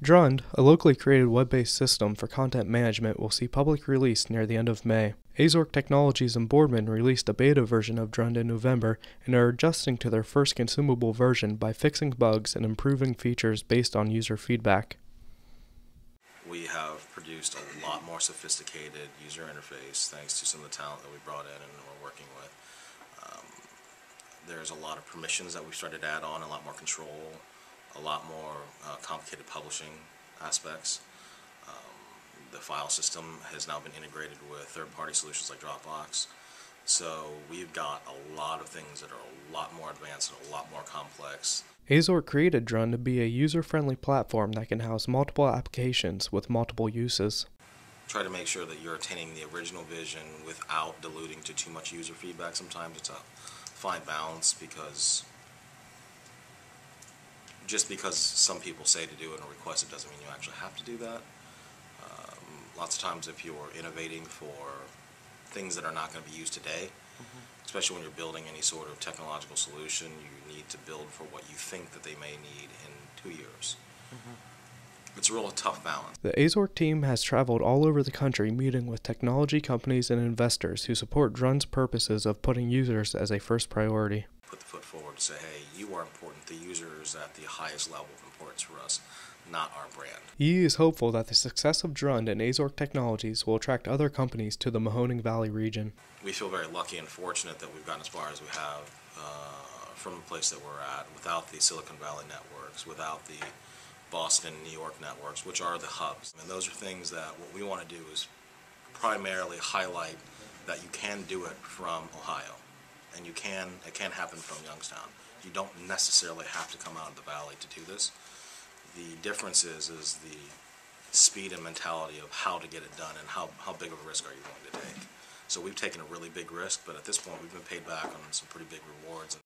Drund, a locally created web-based system for content management, will see public release near the end of May. Azork Technologies and Boardman released a beta version of Drund in November and are adjusting to their first consumable version by fixing bugs and improving features based on user feedback. We have produced a lot more sophisticated user interface thanks to some of the talent that we brought in and we're working with. There's a lot of permissions that we've started to add on, a lot more control, a lot more complicated publishing aspects. The file system has now been integrated with third-party solutions like Dropbox. So we've got a lot of things that are a lot more advanced and a lot more complex. Azork created Drund to be a user-friendly platform that can house multiple applications with multiple uses. Try to make sure that you're attaining the original vision without diluting to too much user feedback. Sometimes it's a fine balance, because just because some people say to do it and request it doesn't mean you actually have to do that. Lots of times if you're innovating for things that are not going to be used today, especially when you're building any sort of technological solution, you need to build for what you think that they may need in 2 years. It's a real tough balance. The Azork team has traveled all over the country meeting with technology companies and investors who support Drund's purposes of putting users as a first priority. Put the foot forward to say, hey, you are important. The user is at the highest level of importance for us, not our brand. He is hopeful that the success of Drund and Azork Technologies will attract other companies to the Mahoning Valley region. We feel very lucky and fortunate that we've gotten as far as we have from the place that we're at, without the Silicon Valley networks, without the Boston, New York networks, which are the hubs. And those are things that what we want to do is primarily highlight that you can do it from Ohio. And it can happen from Youngstown. You don't necessarily have to come out of the valley to do this. The difference is the speed and mentality of how to get it done and how big of a risk are you willing to take. So we've taken a really big risk, but at this point we've been paid back on some pretty big rewards.